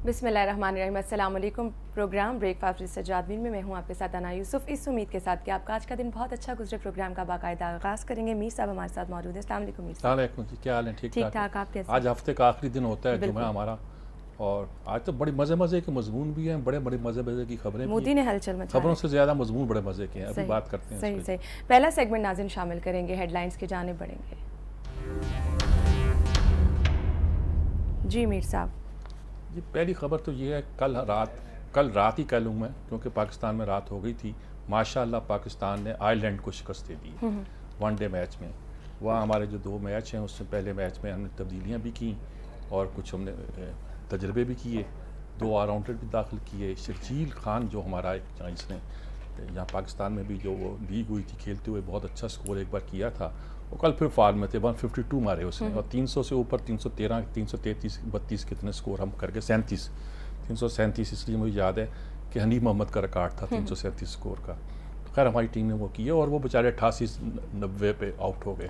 بسم اللہ الرحمن الرحیم. السلام علیکم. پروگرام بریک فاسٹ سجادین میں ہوں آپ کے ساتھ انا یوسف. اس امید کے ساتھ کہ آپ کا آج کا دن بہت اچھا گزرے. پروگرام کا باقاعدہ آغاز کریں گے. میر صاحب ہمارے ساتھ موجود ہیں. السلام علیکم میر صاحب. السلام علیکم جی، کیا حال ہے؟ ٹھیک ٹھاک. آپ کیسے؟ آج ہفتے کا آخری دن ہوتا ہے جمعہ ہمارا، اور آج تو بڑے مزے کے مضمون بھی ہیں، بڑے مزے کی خبریں بھی ہیں. مودی نے ہلچل مچائی. خبروں سے زیادہ مضمون بڑے مزے کے ہیں، ابھی بات کرتے ہیں. صحیح. پہلا سیگمنٹ ناظرین شامل کریں گے، ہیڈ لائنز کی جانب بڑھیں گے. جی میر صاحب. جی پہلی خبر تو یہ ہے، کل رات ہی کہہ لوں میں، کیونکہ پاکستان میں رات ہو گئی تھی. ماشاءاللہ پاکستان نے آئرلینڈ کو شکست دے دی ون ڈے میچ میں. وہاں ہمارے جو 2 میچ ہیں اس سے پہلے میچ میں ہم نے تبدیلیاں بھی کیں اور کچھ ہم نے تجربے بھی کیے. 2 آل راؤنڈر بھی داخل کیے. شرجیل خان جو ہمارا ایک اس نے یہاں پاکستان میں بھی جو وہ لیگ ہوئی تھی کھیلتے ہوئے بہت اچھا سکور ایک بار کیا تھا، وہ کل پھر فارم میں تھے. 152 مارے اس نے، اور 300 سے اوپر 313 333 32 کتنے سکور ہم کر کے 337 اس لیے مجھے یاد ہے کہ حنیف محمد کا ریکارڈ تھا 337 سکور کا. تو خیر ہماری ٹیم نے وہ کیا اور وہ بیچارے 88-90 پہ آؤٹ ہو گئے،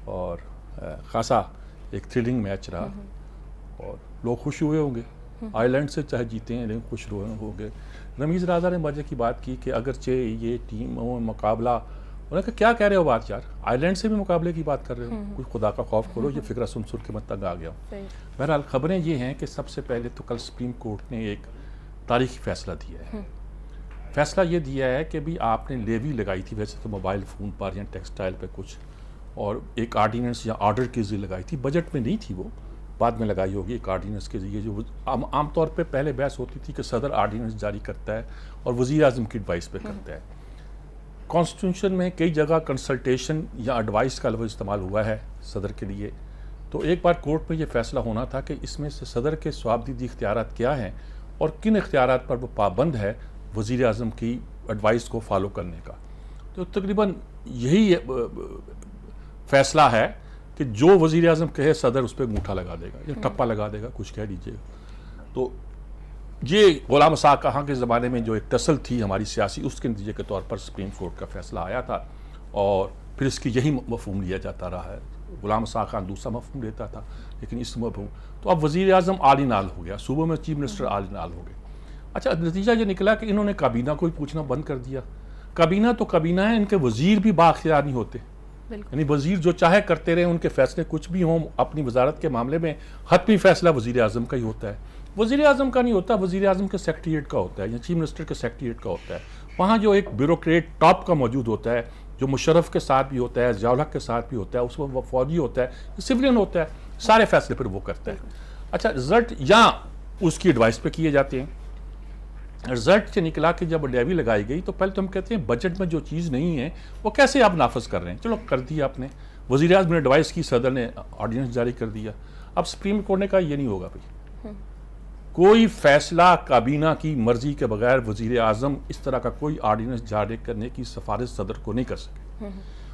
اور خاصا ایک تھرلنگ میچ رہا اور لوگ خوش ہوئے ہوں گے. آئرلینڈ سے چاہے جیتے ہیں لیکن خوش ہو گئے. رمیز راجہ نے مزے کی بات کی کہ اگرچہ یہ ٹیم مقابلہ، انہوں نے کہا کیا کہہ رہے ہو بات یار، آئرلینڈ سے بھی مقابلے کی بات کر رہے ہو، کچھ خدا کا خوف کرو. یہ فکرہ سن کے میں تنگ آ گیا ہوں. بہرحال خبریں یہ ہیں کہ سب سے پہلے تو کل سپریم کورٹ نے ایک تاریخی فیصلہ دیا ہے. فیصلہ یہ دیا ہے کہ بھی آپ نے لیوی لگائی تھی ویسے تو موبائل فون پر یا ٹیکسٹائل پہ کچھ، اور ایک آرڈیننس یا آرڈر کے ذریعے لگائی تھی. بجٹ میں نہیں تھی، وہ بعد میں لگائی ہوگی. ایک آرڈیننس کے ذریعے جو عام طور پہ پہلے بحث ہوتی تھی کہ صدر آرڈیننس جاری کرتا ہے اور وزیر اعظم کی ایڈوائس پہ کرتا ہے. کانسٹیٹیوشن میں کئی جگہ کنسلٹیشن یا ایڈوائس کا لفظ استعمال ہوا ہے صدر کے لیے. تو ایک بار کورٹ میں یہ فیصلہ ہونا تھا کہ اس میں سے صدر کے صوابدیدی اختیارات کیا ہیں اور کن اختیارات پر وہ پابند ہے وزیر اعظم کی ایڈوائس کو فالو کرنے کا. تو تقریباً یہی فیصلہ ہے کہ جو وزیر اعظم کہے صدر اس پہ انگوٹھا لگا دے گا یا ٹپا لگا دے گا، کچھ کہہ دیجیے. تو یہ غلام اسحاق خاں کے زمانے میں جو ایک ٹسل تھی ہماری سیاسی، اس کے نتیجے کے طور پر سپریم کورٹ کا فیصلہ آیا تھا، اور پھر اس کی یہی مفہوم لیا جاتا رہا ہے. غلام اسحاق خان دوسرا مفہوم لیتا تھا، لیکن اس مفہوم تو اب وزیر اعظم عالی نال ہو گیا، صوبوں میں چیف منسٹر عالی نال ہو گئے. اچھا نتیجہ یہ نکلا کہ انہوں نے کابینہ کو ہی پوچھنا بند کر دیا. کابینہ تو کابینہ ہے، ان کے وزیر بھی بااختیار نہیں ہوتے. یعنی وزیر جو چاہے کرتے رہے، ان کے فیصلے کچھ بھی ہوں اپنی وزارت کے معاملے میں، حتمی فیصلہ وزیر اعظم کا ہی ہوتا ہے. وزیر اعظم کا نہیں ہوتا، وزیر اعظم کے سیکریٹریٹ کا ہوتا ہے یا چیف منسٹر کے سیکریٹریٹ کا ہوتا ہے. وہاں جو ایک بیوروکریٹ ٹاپ کا موجود ہوتا ہے، جو مشرف کے ساتھ بھی ہوتا ہے، ضیاء الحق کے ساتھ بھی ہوتا ہے، اس میں وہ فوجی ہوتا ہے، سویلین ہوتا ہے، سارے فیصلے پھر وہ کرتا ہے. اچھا رزلٹ یا اس کی ایڈوائس پہ کیے جاتے ہیں. رزلٹ سے نکلا کہ جب لیوی لگائی گئی تو پہلے تو ہم کہتے ہیں بجٹ میں جو چیز نہیں ہے وہ کیسے آپ نافذ کر رہے ہیں. چلو کر دیا آپ نے، وزیر اعظم نے ایڈوائس کی، صدر نے آرڈیننس جاری کر دیا. اب سپریم کورٹ نے کہا یہ نہیں ہوگا بھائی، کوئی فیصلہ کابینہ کی مرضی کے بغیر وزیر اعظم اس طرح کا کوئی آرڈیننس جاری کرنے کی سفارش صدر کو نہیں کر سکے.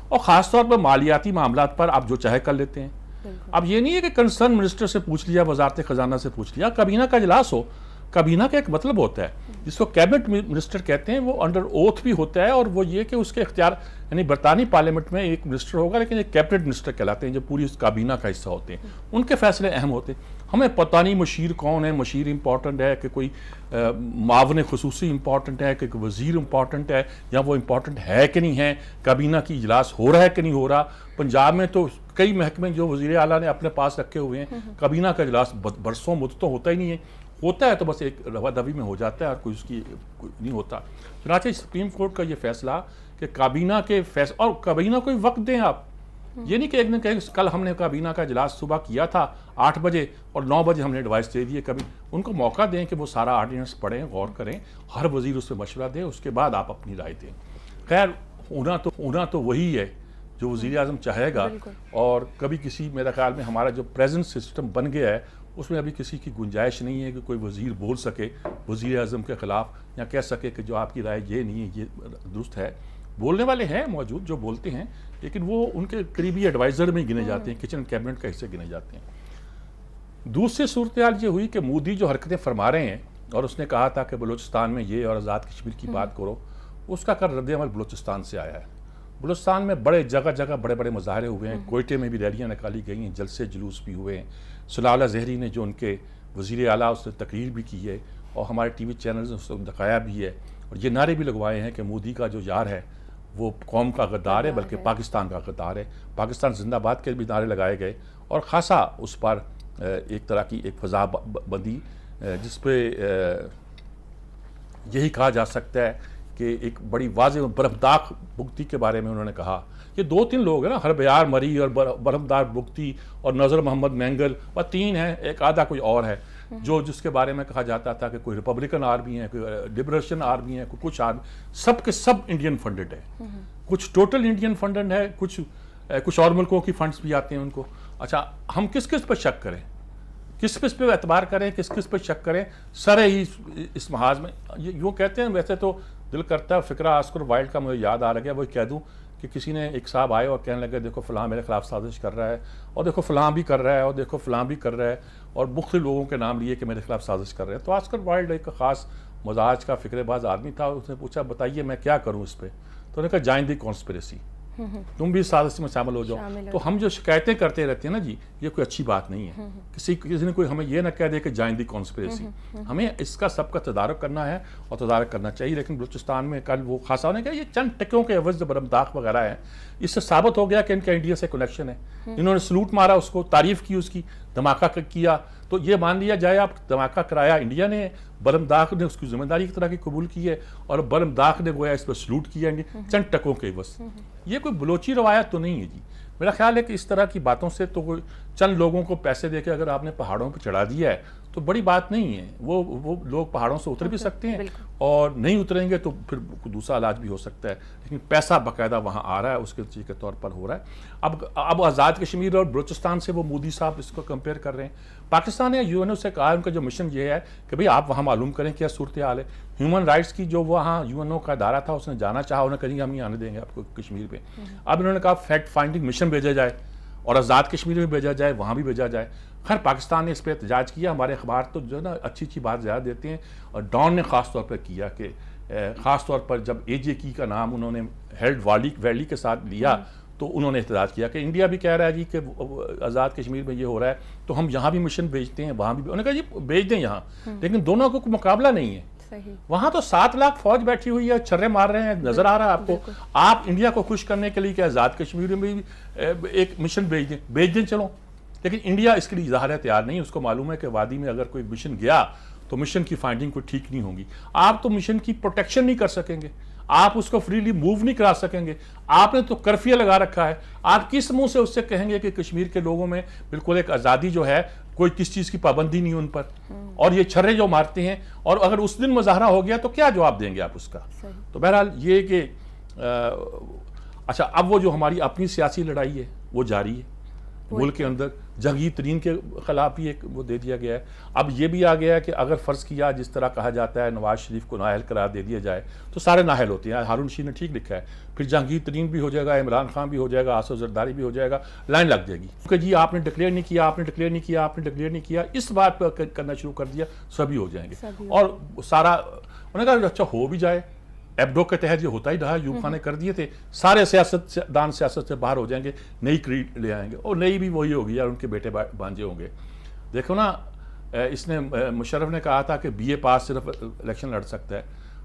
اور خاص طور پر مالیاتی معاملات پر آپ جو چاہے کر لیتے ہیں. اب یہ نہیں ہے کہ کنسرن منسٹر سے پوچھ لیا، وزارت خزانہ سے پوچھ لیا. کابینہ کا اجلاس ہو، کابینہ کا ایک مطلب ہوتا ہے جس کو کیبنٹ منسٹر کہتے ہیں، وہ انڈر اوتھ بھی ہوتا ہے، اور وہ یہ کہ اس کے اختیار، یعنی برطانوی پارلیمنٹ میں ایک منسٹر ہوگا لیکن ایک کیبنٹ منسٹر کہلاتے ہیں جو پوری اس کابینہ کا حصہ ہوتے ہیں. ان کے فیصلے اہم ہوتے ہیں. ہمیں پتہ نہیں مشیر کون ہے، مشیر امپورٹنٹ ہے کہ کوئی معاون خصوصی امپورٹنٹ ہے کہ کوئی وزیر امپورٹنٹ ہے، یا وہ امپورٹنٹ ہے کہ نہیں ہے، کابینہ کی اجلاس ہو رہا ہے کہ نہیں ہو رہا. پنجاب میں تو کئی محکمے جو وزیر اعلیٰ نے اپنے پاس رکھے ہوئے ہیں، کابینہ کا اجلاس برسوں مدتوں ہوتا ہی نہیں ہے. ہوتا ہے تو بس ایک روا دبی میں ہو جاتا ہے اور کوئی اس کی نہیں ہوتا. چنانچہ سپریم کورٹ کا یہ فیصلہ کہ کابینہ کے فیصلہ، اور کابینہ کو وقت دیں آپ. یہ نہیں کہ ایک دن کہیں کل ہم نے کابینہ کا اجلاس صبح کیا تھا 8 بجے اور 9 بجے ہم نے ایڈوائس دے دی. کبھی ان کو موقع دیں کہ وہ سارا آرڈیننس پڑھیں، غور کریں، ہر وزیر اس پہ مشورہ دے، اس کے بعد آپ اپنی رائے دیں. خیر ہونا تو وہی ہے جو وزیر اعظم چاہے گا. اور کبھی کسی، میرا خیال میں ہمارا جو پریزنٹ سسٹم بن گیا ہے اس میں ابھی کسی کی گنجائش نہیں ہے کہ کوئی وزیر بول سکے وزیر اعظم کے خلاف، یا کہہ سکے کہ جو آپ کی رائے یہ نہیں ہے یہ درست ہے. بولنے والے ہیں موجود جو بولتے ہیں، لیکن وہ ان کے قریبی ایڈوائزر میں گنے جاتے ہیں، کچن کیبنٹ کا حصے گنے جاتے ہیں. دوسری صورتحال یہ ہوئی کہ مودی جو حرکتیں فرما رہے ہیں، اور اس نے کہا تھا کہ بلوچستان میں یہ اور آزاد کشمیر کی بات کرو، اس کا رد عمل بلوچستان سے آیا ہے. بلوچستان میں بڑے جگہ بڑے بڑے مظاہرے ہوئے ہیں. کوئٹے میں بھی ریلیاں نکالی گئی ہیں، جلسے جلوس بھی ہوئے ہیں. صلاح اللہ زہری نے جو ان کے وزیر اعلیٰ اس نے تقریر بھی کی ہے اور ہمارے ٹی وی چینلز نے اس کو دکھایا بھی ہے اور یہ نعرے بھی لگوائے ہیں کہ مودی کا جو یار ہے وہ قوم کا غدار ہے بلکہ پاکستان کا غدار ہے. پاکستان زندہ باد کے بھی نعرے لگائے گئے اور خاصا اس پر ایک طرح کی ایک فضا بندی جس پہ یہی کہا جا سکتا ہے کہ ایک بڑی واضح برہمداغ بگٹی کے بارے میں انہوں نے کہا. یہ 2-3 لوگ ہیں نا, ہربیار مری اور برہمداغ بگٹی اور نظر محمد مینگل, اور 3 ہیں, ایک آدھا کوئی اور ہے جو جس کے بارے میں کہا جاتا تھا کہ کوئی ریپبلکن آرمی ہے, کوئی لبریشن آرمی ہے, کوئی کچھ آرمی, سب کے سب انڈین فنڈڈ ہے. کچھ ٹوٹل انڈین فنڈڈ ہے, کچھ اور ملکوں کی فنڈز بھی آتے ہیں ان کو. اچھا, ہم کس پہ شک کریں, کس پہ اعتبار کریں, کس پہ شک کریں؟ سارے ہی اس محاذ میں یوں کہتے ہیں. ویسے تو دل کرتا ہے فکرہ آسکر وائلڈ کا مجھے یاد آ رہا گیا, وہ کہہ دوں کہ کسی نے ایک صاحب آئے اور کہنے لگے دیکھو فلاں میرے خلاف سازش کر رہا ہے, اور دیکھو فلاں بھی کر رہا ہے, اور دیکھو فلاں بھی کر رہا ہے, اور مختلف لوگوں کے نام لیے کہ میرے خلاف سازش کر رہے ہیں. تو آسکر وائلڈ ایک خاص مزاج کا فکرے باز آدمی تھا. اس نے پوچھا بتائیے میں کیا کروں اس پہ؟ تو انہوں نے کہا جوائن دی کانسپریسی, تم بھی اس سازش میں شامل ہو جاؤ. تو ہم جو شکایتیں کرتے رہتے ہیں نا جی, یہ کوئی اچھی بات نہیں ہے. کسی نے کوئی ہمیں یہ نہ کہہ دے کہ جوائن دی کانسپریسی. ہمیں اس کا سب کا تدارک کرنا ہے اور تدارک کرنا چاہیے. لیکن بلوچستان میں کل وہ خاصا نے کہا یہ چند ٹکوں کے عوض جو برہمداغ وغیرہ ہیں, اس سے ثابت ہو گیا کہ ان کا انڈیا سے کنیکشن ہے. انہوں نے سلوٹ مارا, اس کو تعریف کی, اس کی دھماکہ کیا. تو یہ مان لیا جائے آپ دھماکہ کرایا انڈیا نے, برہمداغ نے اس کی ذمہ داری کی طرح کی قبول کی ہے, اور برہمداغ نے گویا اس پر سلوٹ کیا چند ٹکوں کے عوض. یہ کوئی بلوچی روایت تو نہیں ہے جی. میرا خیال ہے کہ اس طرح کی باتوں سے تو کوئی چند لوگوں کو پیسے دے کے اگر آپ نے پہاڑوں پہ چڑھا دیا ہے تو بڑی بات نہیں ہے. وہ لوگ پہاڑوں سے اتر بھی سکتے ہیں, اور نہیں اتریں گے تو پھر دوسرا علاج بھی ہو سکتا ہے. لیکن پیسہ باقاعدہ وہاں آ رہا ہے, اس کے چیز کے طور پر ہو رہا ہے. اب آزاد کشمیر اور بلوچستان سے وہ مودی صاحب اس کو کمپیئر کر رہے ہیں. پاکستان نے یو این او سے کہا, ان کا جو مشن یہ ہے کہ بھئی آپ وہاں معلوم کریں کیا صورتحال ہے. ہیومن رائٹس کی جو وہاں یو این او کا ادارہ تھا, اس نے جانا چاہا, انہوں نے کہیں ہم ہی آنے دیں گے آپ کو کشمیر پہ. اب انہوں نے کہا فیکٹ فائنڈنگ مشن بھیجا جائے اور آزاد کشمیر میں بھیجا جائے, وہاں بھی بھیجا جائے. خیر پاکستان نے اس پہ احتجاج کیا. ہمارے اخبار تو جو ہے نا اچھی بات زیادہ دیتے ہیں, اور ڈان نے خاص طور پر کیا کہ خاص طور پر جب اے جے کی کا نام انہوں نے ہیلڈ ویلی کے ساتھ لیا تو انہوں نے احتجاج کیا کہ انڈیا بھی کہہ رہا ہے جی کہ آزاد کشمیر میں یہ ہو رہا ہے تو ہم یہاں بھی مشن بھیجتے ہیں, وہاں بھی. انہوں نے کہا جی بھیج دیں یہاں, لیکن دونوں کو کوئی مقابلہ نہیں ہے. وہاں تو 7 لاکھ فوج بیٹھی ہوئی ہے, چھرے مار رہے ہیں, نظر آ رہا ہے آپ کو. آپ انڈیا کو خوش کرنے کے لیے کہ آزاد کشمیر میں بھی ایک مشن بھیج دیں چلو. لیکن انڈیا اس کے لیے ظاہر ہے تیار نہیں. اس کو معلوم ہے کہ وادی میں اگر کوئی مشن گیا تو مشن کی فائنڈنگ کوئی ٹھیک نہیں ہوگی. آپ تو مشن کی پروٹیکشن نہیں کر سکیں گے, آپ اس کو فریلی موو نہیں کرا سکیں گے. آپ نے تو کرفیو لگا رکھا ہے. آپ کس منہ سے اس سے کہیں گے کہ کشمیر کے لوگوں میں بالکل ایک آزادی جو ہے, کوئی کس چیز کی پابندی نہیں ان پر, اور یہ چھرے جو مارتے ہیں, اور اگر اس دن مظاہرہ ہو گیا تو کیا جواب دیں گے آپ اس کا؟ تو بہرحال یہ کہ اچھا اب وہ جو ہماری اپنی سیاسی لڑائی ہے وہ جاری ہے ملک کے اندر. جہانگیر ترین کے خلاف بھی ایک وہ دے دیا گیا ہے. اب یہ بھی آ گیا ہے کہ اگر فرض کیا جس طرح کہا جاتا ہے نواز شریف کو نااہل قرار دے دیا جائے تو سارے نااہل ہوتے ہیں. ہارون رشید نے ٹھیک لکھا ہے, پھر جہانگیر ترین بھی ہو جائے گا, عمران خان بھی ہو جائے گا, آصف زرداری بھی ہو جائے گا, لائن لگ جائے گی کہ جی آپ نے ڈکلیئر نہیں کیا, آپ نے ڈکلیئر نہیں کیا, آپ نے ڈکلیئر نہیں کیا. اس بات پہ کرنا شروع کر دیا, سبھی ہو جائیں گے. اور سارا انہوں نے کہا اچھا ہو بھی جائے, ایبڈو کے تحت یہ ہوتا ہی رہا, یوب خان نے کر دیے تھے, سارے سیاستدان سیاست سے باہر ہو جائیں گے, نئی کریڈ لے آئیں گے, اور نئی بھی وہی ہوگی یار, ان کے بیٹے بانجے ہوں گے. دیکھو نا, اس نے مشرف نے کہا تھا کہ بی اے پاس صرف الیکشن لڑ سکتا ہے.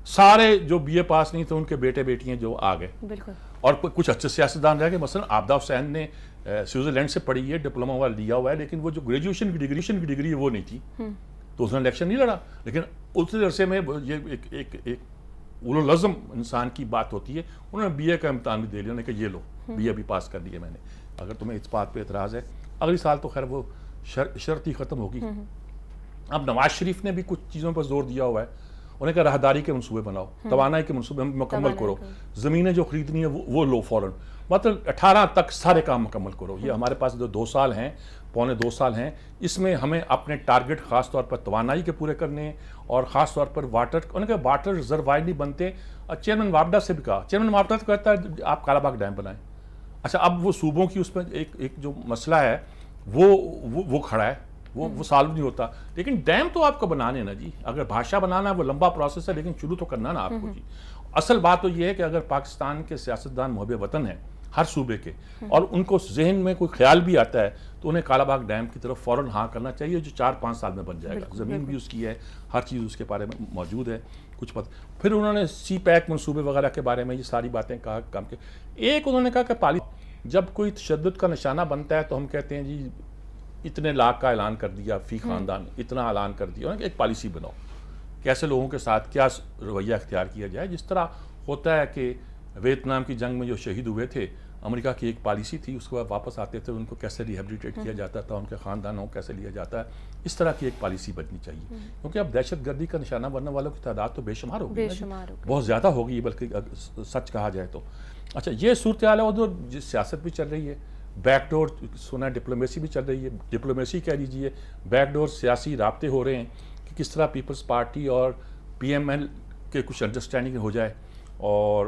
سارے جو بی اے پاس نہیں تھے ان کے بیٹے بیٹیاں جو آ گئے, اور کچھ اچھے سیاستدان رہ گئے. مثلا عابدہ حسین نے سوئٹزرلینڈ سے پڑھی ہے, ڈپلوما والا لیا ہوا ہے, لیکن وہ جو گریجویشن کی ڈگری ہے وہ نہیں تھی, تو اس نے الیکشن نہیں لڑا. لیکن اس عرصے میں یہ ایک اولو انسان کی بات ہوتی ہے, انہوں نے بی اے کا امتحان بھی دے لیا, انہوں نے کہا یہ لو بی اے بھی پاس کر لیا میں نے. اگر تمہیں اس بات پہ اعتراض ہے, اگلی سال تو خیر وہ شرط ہی ختم ہوگی. اب نواز شریف نے بھی کچھ چیزوں پر زور دیا ہوا ہے. انہوں نے کہا راہداری کے منصوبے بناؤ, توانائی کے منصوبے مکمل کرو, زمینیں جو خریدنی ہے وہ لو فوراً, مطلب 18 تک سارے کام مکمل کرو. یہ ہمارے پاس جو 2 سال ہیں, پونے 2 سال ہیں, اس میں ہمیں اپنے ٹارگٹ خاص طور پر توانائی کے پورے کرنے ہیں, اور خاص طور پر واٹر. انہوں نے کہا واٹر ریزروائر نہیں بنتے. چیئرمین وابڈا سے بھی کہا, چیئرمین وابڈا تو کہتا ہے آپ کالا باغ ڈیم بنائیں. اچھا اب وہ صوبوں کی اس میں ایک جو مسئلہ ہے وہ کھڑا ہے, وہ سالو نہیں ہوتا. لیکن ڈیم تو آپ کو بنانے نا جی, اگر بھاشا بنانا ہے وہ لمبا پروسیس ہے, لیکن شروع تو کرنا نا آپ کو جی. اصل بات تو یہ ہے کہ اگر پاکستان کے سیاستدان محب وطن ہیں, ہر صوبے کے، اور ان کو ذہن میں کوئی خیال بھی آتا ہے تو انہیں کالا باغ ڈیم کی طرف فوراً ہاں کرنا چاہیے، جو 4-5 سال میں بن جائے گا. زمین بھی اس کی ہے، ہر چیز اس کے بارے میں موجود ہے. کچھ پھر انہوں نے سی پیک منصوبے وغیرہ کے بارے میں یہ ساری باتیں کہا کام کے. ایک انہوں نے کہا کہ جب کوئی تشدد کا نشانہ بنتا ہے تو ہم کہتے ہیں جی اتنے لاکھ کا اعلان کر دیا فی خاندان، اتنا اعلان کر دیا. ایک پالیسی بناؤ، کیسے لوگوں کے ساتھ کیا رویہ اختیار کیا جائے. جس طرح ہوتا ہے کہ ویتنام کی جنگ میں جو شہید ہوئے تھے، امریکہ کی ایک پالیسی تھی، اس کے بعد واپس آتے تھے ان کو کیسے ریہیبلیٹیٹ کیا جاتا تھا، ان کے خاندانوں کو کیسے لیا جاتا ہے. اس طرح کی ایک پالیسی بننی چاہیے، کیونکہ اب دہشت گردی کا نشانہ بننے والوں کی تعداد تو بے شمار ہو گئی، بہت زیادہ ہو گئی بلکہ سچ کہا جائے تو. اچھا یہ صورتحال ہے. ادھر سیاست بھی چل رہی ہے، بیک ڈور سنا ہے، ڈپلومیسی بھی چل رہی ہے. ڈپلومیسی کہہ لیجیے، بیک ڈور سیاسی رابطے ہو رہے ہیں کہ کس طرح پیپلز پارٹی اور پی ایم ایل کے کچھ انڈرسٹینڈنگ ہو جائے، اور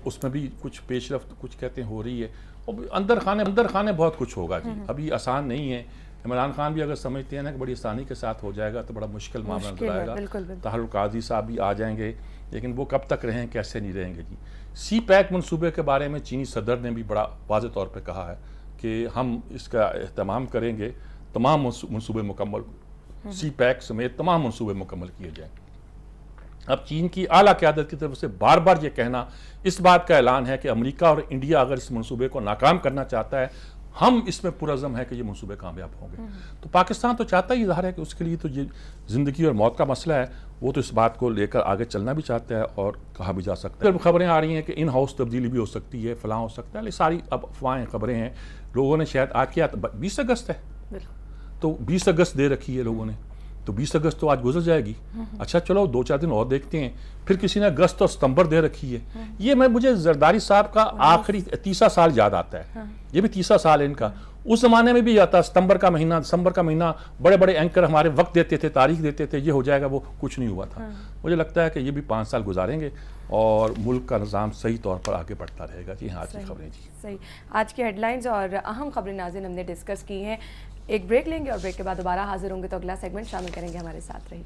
اس میں بھی کچھ پیش رفت کچھ کہتے ہیں ہو رہی ہے. اور اندر خانے بہت کچھ ہوگا جی، ابھی آسان نہیں ہے. عمران خان بھی اگر سمجھتے ہیں نا کہ بڑی آسانی کے ساتھ ہو جائے گا تو بڑا مشکل معاملہ نظر آئے گا. طاہر القاضی صاحب بھی آ جائیں گے، لیکن وہ کب تک رہیں، کیسے نہیں رہیں گے جی. سی پیک منصوبے کے بارے میں چینی صدر نے بھی بڑا واضح طور پہ کہا ہے کہ ہم اس کا اہتمام کریں گے، تمام منصوبے مکمل، سی پیک سمیت تمام منصوبے مکمل کیے جائیں. اب چین کی اعلیٰ قیادت کی طرف سے بار بار یہ کہنا اس بات کا اعلان ہے کہ امریکہ اور انڈیا اگر اس منصوبے کو ناکام کرنا چاہتا ہے، ہم اس میں پرعزم ہے کہ یہ منصوبے کامیاب ہوں گے. تو پاکستان تو چاہتا ہی ظاہر ہے کہ اس کے لیے تو یہ زندگی اور موت کا مسئلہ ہے، وہ تو اس بات کو لے کر آگے چلنا بھی چاہتا ہے اور کہا بھی جا سکتا ہے. خبریں آ رہی ہیں کہ ان ہاؤس تبدیلی بھی ہو سکتی ہے، فلاں ہو سکتا ہے. یہ ساری اب افواہیں خبریں ہیں. لوگوں نے شاید آج کیا 20 اگست ہے تو 20 اگست دے رکھی ہے لوگوں نے، تو 20 اگست تو آج گزر جائے گی. اچھا چلو 2-4 دن اور دیکھتے ہیں. پھر کسی نے اگست اور ستمبر دے رکھی ہے. یہ مجھے زرداری صاحب کا آخری 30واں سال یاد آتا ہے. یہ بھی 30واں سال ہے ان کا. اس زمانے میں بھی آتا ستمبر کا مہینہ، دسمبر کا مہینہ، بڑے بڑے اینکر ہمارے وقت دیتے تھے، تاریخ دیتے تھے، یہ ہو جائے گا، وہ کچھ نہیں ہوا تھا. مجھے لگتا ہے کہ یہ بھی 5 سال گزاریں گے اور ملک کا نظام صحیح طور پر آگے بڑھتا رہے گا. جی ہاں، آج کی خبریں جی صحیح. آج کی ہیڈ لائنز اور اہم خبریں ناظرین ہم نے ڈسکس کی ہیں. ایک بریک لیں گے اور بریک کے بعد دوبارہ حاضر ہوں گے تو اگلا سیگمنٹ شامل کریں گے. ہمارے ساتھ رہیے.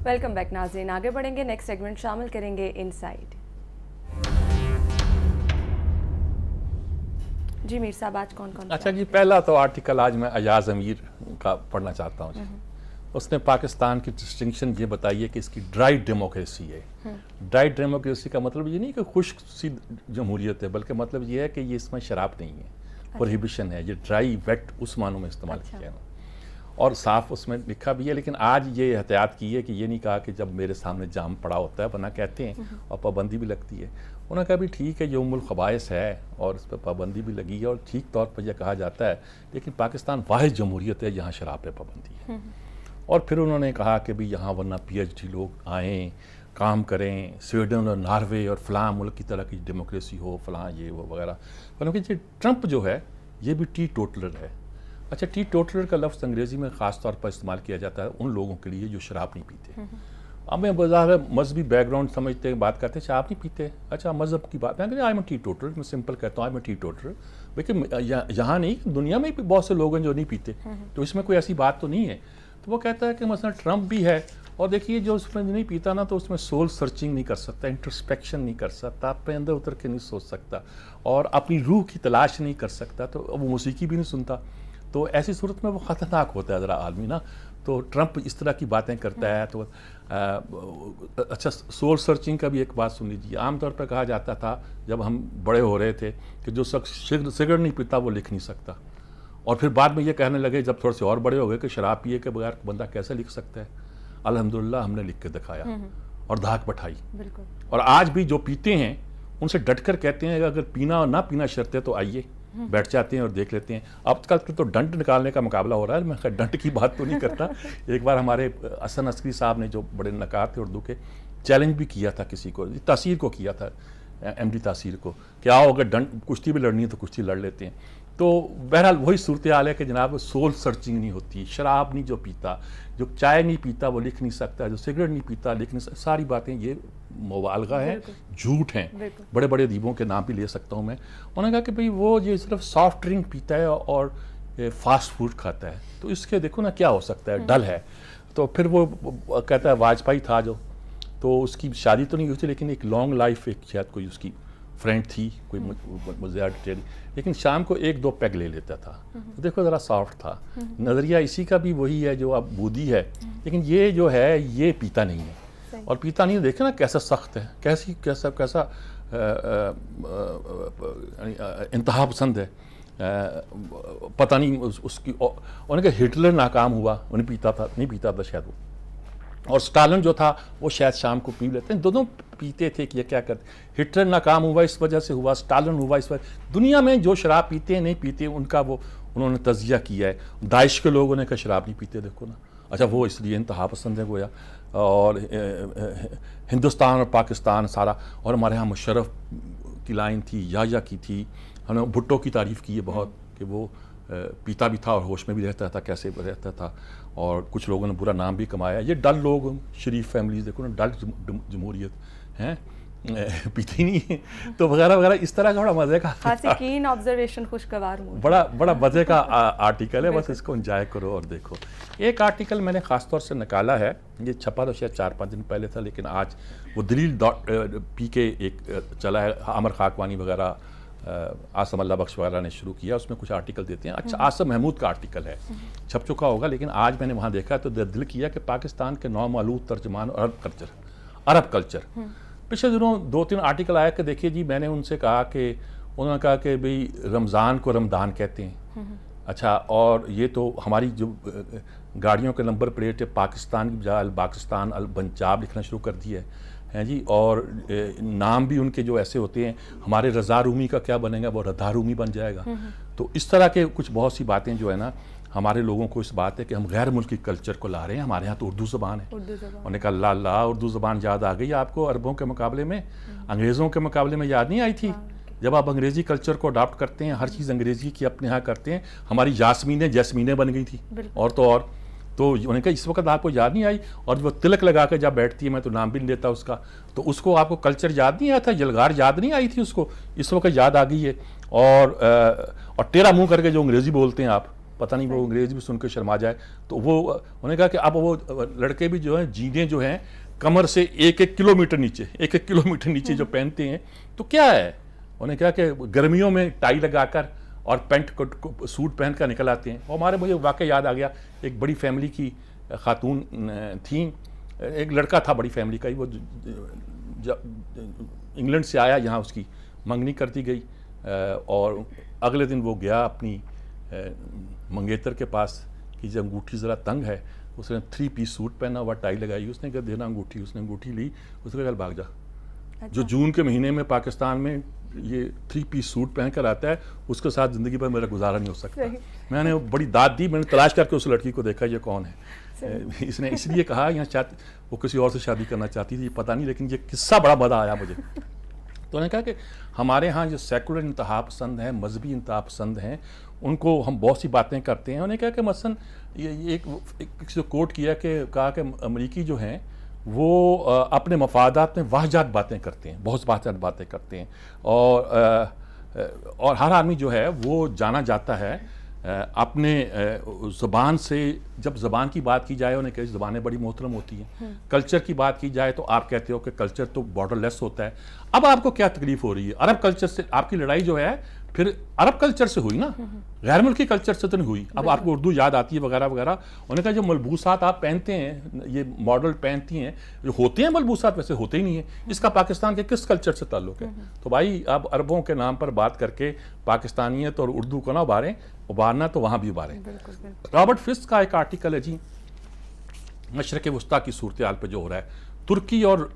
ویلکم بیک ناظرین. آگے بڑھیں گے، نیکسٹ سیگمنٹ شامل کریں گے ان سائڈ. جی میر صاحب آج کون کون؟ اچھا جی، پہلا تو آرٹیکل آج میں ایاز امیر کا پڑھنا چاہتا ہوں. اس نے پاکستان کی ڈسٹنکشن یہ بتائی ہے کہ اس کی ڈرائی ڈیموکریسی ہے. ڈرائی ڈیموکریسی کا مطلب یہ نہیں کہ خشک سی جمہوریت ہے، بلکہ مطلب یہ ہے کہ یہ اس میں شراب نہیں ہے، پروہیبیشن ہے. یہ ڈرائی ویٹ اس معنوں میں استعمال کیا ہے اور صاف اس میں لکھا بھی ہے. لیکن آج یہ احتیاط کی ہے کہ یہ نہیں کہا کہ جب میرے سامنے جام پڑا ہوتا ہے، ورنہ کہتے ہیں اور پابندی بھی لگتی ہے. انہوں نے کہا بھی ٹھیک ہے، یہ ام الخبائث ہے اور اس پہ پابندی بھی لگی ہے اور ٹھیک طور پر یہ کہا جاتا ہے، لیکن پاکستان واحد جمہوریت ہے جہاں شراب پہ پابندی ہے. اور پھر انہوں نے کہا کہ بھی یہاں ورنہ پی ایچ ڈی لوگ آئیں، کام کریں، سویڈن اور ناروے اور فلاں ملک کی طرح کی ڈیموکریسی ہو، فلاں یہ وہ وغیرہ. کیونکہ ٹرمپ جو ہے یہ بھی ٹی ٹوٹلر ہے. اچھا، ٹی ٹوٹلر کا لفظ انگریزی میں خاص طور پر استعمال کیا جاتا ہے ان لوگوں کے لیے جو شراب نہیں پیتے. اب میں بظاہر مذہبی بیک گراؤنڈ سمجھتے ہیں، بات کرتے ہیں شراب نہیں پیتے. اچھا مذہب کی بات، میں کہتے ہیں آئی ایم ٹی ٹوٹلر، میں سمپل کہتا ہوں آئی ایم ٹی ٹوٹلر. لیکن یہاں نہیں، دنیا میں بھی بہت سے لوگ ہیں جو نہیں پیتے، تو اس میں کوئی ایسی بات تو نہیں ہے. تو وہ کہتا ہے کہ مثلا ٹرمپ بھی ہے، اور دیکھیے جو اس میں نہیں پیتا نا تو اس میں سول سرچنگ نہیں کر سکتا، انٹرسپیکشن نہیں کر سکتا، اپنے اندر اتر کے نہیں سوچ سکتا اور اپنی روح کی تلاش نہیں کر سکتا، تو وہ موسیقی بھی نہیں سنتا. تو ایسی صورت میں وہ خطرناک ہوتا ہے ذرا عالمی نا. تو ٹرمپ اس طرح کی باتیں کرتا ہے. تو اچھا، سول سرچنگ کا بھی ایک بات سن لیجیے. عام طور پہ کہا جاتا تھا جب ہم بڑے ہو رہے تھے کہ جو شخص سگریٹ نہیں پیتا وہ لکھ نہیں سکتا. اور پھر بعد میں یہ کہنے لگے جب تھوڑے سے اور بڑے ہو گئے کہ شراب پیے کے بغیر بندہ کیسے لکھ سکتا ہے. الحمدللہ ہم نے لکھ کے دکھایا اور دھاک بٹھائی. اور آج بھی جو پیتے ہیں ان سے ڈٹ کر کہتے ہیں اگر پینا اور نہ پینا شرط ہے تو آئیے، بیٹھ جاتے ہیں اور دیکھ لیتے ہیں. اب کل تو ڈنٹ نکالنے کا مقابلہ ہو رہا ہے. میں ڈنٹ کی بات تو نہیں کرتا. ایک بار ہمارے حسن عسکری صاحب نے جو بڑے نکات تھے اردو کے، چیلنج بھی کیا تھا کسی کو، تاثیر کو کیا تھا، ایم ڈی تاثیر کو، کہ آؤ اگر ڈنٹ کشتی بھی لڑنی ہے تو کشتی لڑ لیتے ہیں. تو بہرحال وہی صورتحال ہے کہ جناب سول سرچنگ نہیں ہوتی. شراب نہیں جو پیتا، جو چائے نہیں پیتا وہ لکھ نہیں سکتا، جو سگریٹ نہیں پیتا لکھ نہیں سکتا. ساری باتیں یہ مبالغہ ہیں، جھوٹ ہیں. بڑے بڑے ادیبوں کے نام بھی لے سکتا ہوں میں. انہوں نے کہا کہ بھئی وہ یہ صرف سافٹ ڈرنک پیتا ہے اور فاسٹ فوڈ کھاتا ہے. تو اس کے دیکھو نا کیا ہو سکتا ہے, ڈل ہے. تو پھر وہ کہتا ہے واجپئی تھا جو, تو اس کی شادی تو نہیں ہوئی تھی لیکن ایک لانگ لائف ایک شاید کوئی اس کی فرینڈ تھی, کوئی مزید ڈیٹیل, لیکن شام کو 1-2 پیگ لے لیتا تھا. تو دیکھو ذرا سافٹ تھا. نظریہ اسی کا بھی وہی ہے جو اب بودی ہے, لیکن یہ جو ہے یہ پیتا نہیں ہے. اور پیتا نہیں, دیکھیں نا کیسا سخت ہے, کیسا انتہا پسند ہے. پتہ نہیں اس کی, انہوں نے کہا ہٹلر ناکام ہوا, وہ نہیں پیتا تھا شاید وہ, اور سٹالن جو تھا وہ شاید شام کو پی لیتے ہیں. دونوں پیتے تھے کہ یہ کیا کرتے. ہٹلر ناکام ہوا اس وجہ سے ہوا, سٹالن ہوا اس وجہ. دنیا میں جو شراب پیتے ہیں نہیں پیتے ان کا وہ انہوں نے تجزیہ کیا ہے. داعش کے لوگوں نے کہا شراب نہیں پیتے, دیکھو نا. اچھا وہ اس لیے انتہا پسند ہے گویا. اور ہندوستان اور پاکستان سارا, اور ہمارے ہاں مشرف کی لائن تھی, یا کی تھی, ہم نے بھٹو کی تعریف کی ہے بہت کہ وہ پیتا بھی تھا اور ہوش میں بھی رہتا تھا, کیسے رہتا تھا. اور کچھ لوگوں نے برا نام بھی کمایا. یہ ڈل لوگ, شریف فیملیز دیکھو نا, ڈل جمہوریت ہیں, پیتے ہی نہیں ہیں. تو وغیرہ وغیرہ اس طرح کا بڑا مزے کا خاصین آبزرویشن خوشگوار بڑا مزے کا آرٹیکل ہے. بس اس کو انجوائے کرو اور دیکھو. ایک آرٹیکل میں نے خاص طور سے نکالا ہے, یہ چھپا تو شاید 4-5 دن پہلے تھا, لیکن آج وہ دلیل پی کے ایک چلا ہے, عامر خاکوانی وغیرہ, عاصم اللہ بخش وغیرہ نے شروع کیا. اس میں کچھ آرٹیکل دیتے ہیں. اچھا عاصم محمود کا آرٹیکل ہے, چھپ چکا ہوگا, لیکن آج میں نے وہاں دیکھا تو دل کیا کہ پاکستان کے نومولود ترجمان عرب کلچر. پچھلے دنوں 2-3 آرٹیکل آیا کہ دیکھیے جی, میں نے ان سے کہا کہ انہوں نے کہا کہ بھئی رمضان کو رمضان کہتے ہیں. اچھا, اور یہ تو ہماری جو گاڑیوں کے نمبر پلیٹ ہے پاکستان کی بجائے الپاکستان الپنجاب لکھنا شروع کر دی ہے جی. اور نام بھی ان کے جو ایسے ہوتے ہیں, ہمارے رضا رومی کا کیا بنے گا, وہ رضا رومی بن جائے گا. تو اس طرح کے کچھ بہت سی باتیں جو ہے نا, ہمارے لوگوں کو اس بات ہے کہ ہم غیر ملکی کلچر کو لا رہے ہیں. ہمارے ہاں تو اردو زبان ہے. انہوں نے کہا اللہ اردو زبان یاد آ گئی آپ کو عربوں کے مقابلے میں, انگریزوں کے مقابلے میں یاد نہیں آئی تھی. جب آپ انگریزی کلچر کو اڈاپٹ کرتے ہیں, ہر چیز انگریزی کی اپنے ہاں کرتے ہیں. ہماری جیسمینیں بن گئی تھی, اور تو انہوں نے کہا اس وقت آپ کو یاد نہیں آئی. اور وہ تلک لگا کے جب بیٹھتی ہے, میں تو نام بھی نہیں لیتا اس کا, تو اس کو آپ کو کلچر یاد نہیں آیا تھا, یلغار یاد نہیں آئی تھی اس کو, اس وقت یاد آ گئی ہے. اور ٹیڑھا منہ کر کے جو انگریزی بولتے ہیں آپ, پتہ نہیں وہ انگریزی بھی سن کے شرما جائے. تو وہ انہوں نے کہا کہ اب وہ لڑکے بھی جو ہیں جینیں جو ہیں کمر سے 1-1 کلومیٹر نیچے جو پہنتے ہیں, تو کیا ہے. انہوں نے کہا کہ گرمیوں میں ٹائی لگا کر اور پینٹ سوٹ پہن کر نکل آتے ہیں. اور ہمارے مجھے واقعہ یاد آ گیا, ایک بڑی فیملی کی خاتون تھیں, ایک لڑکا تھا بڑی فیملی کا ہی, وہ انگلینڈ سے آیا, یہاں اس کی منگنی کر دی گئی, اور اگلے دن وہ گیا اپنی منگیتر کے پاس کہ جب انگوٹھی ذرا تنگ ہے. اس نے 3 پیس سوٹ پہنا ہوا, ٹائی لگائی, اس نے کہا دینا انگوٹھی. اس نے انگوٹھی لی, اس نے کہا بھاگ جا. جو جون کے مہینے میں پاکستان میں یہ 3 پیس سوٹ پہن کر آتا ہے, اس کے ساتھ زندگی پر میرا گزارا نہیں ہو سکتا. میں نے بڑی داد دی, میں نے تلاش کر کے اس لڑکی کو دیکھا یہ کون ہے. اس نے اس لیے کہا یہاں وہ کسی اور سے شادی کرنا چاہتی تھی, پتہ نہیں, لیکن یہ قصہ بڑا مزہ آیا مجھے. تو انہوں نے کہا کہ ہمارے ہاں جو سیکولر انتہا پسند ہیں, مذہبی انتہا پسند ہیں, ان کو ہم بہت سی باتیں کرتے ہیں. انہوں نے کہا کہ مثلا یہ ایک کوٹ کیا کہ کہا کہ امریکی جو ہیں وہ اپنے مفادات میں واہجات باتیں کرتے ہیں, بہت واہجات باتیں کرتے ہیں. اور ہر آدمی جو ہے وہ جانا جاتا ہے اپنے زبان سے. جب زبان کی بات کی جائے, انہیں کہ زبانیں بڑی محترم ہوتی ہیں. کلچر کی بات کی جائے تو آپ کہتے ہو کہ کلچر تو بارڈر لیس ہوتا ہے. اب آپ کو کیا تکلیف ہو رہی ہے, عرب کلچر سے آپ کی لڑائی جو ہے پھر عرب کلچر سے ہوئی نا, غیر ملکی کلچر سے تو نہیں ہوئی. اب آپ کو اردو یاد آتی ہے وغیرہ وغیرہ. انہوں نے کہا جو ملبوسات آپ پہنتے ہیں, یہ ماڈل پہنتی ہیں, جو ہوتے ہیں ملبوسات ویسے ہوتے ہی نہیں ہیں. اس کا پاکستان کے کس کلچر سے تعلق ہے. تو بھائی آپ عربوں کے نام پر بات کر کے پاکستانیت اور اردو کو نہ ابھاریں, ابھارنا تو وہاں بھی ابھاریں. رابرٹ فسک کا ایک آرٹیکل ہے جی, مشرق وسطیٰ کی صورتحال پہ جو ہو رہا ہے. ترکی اور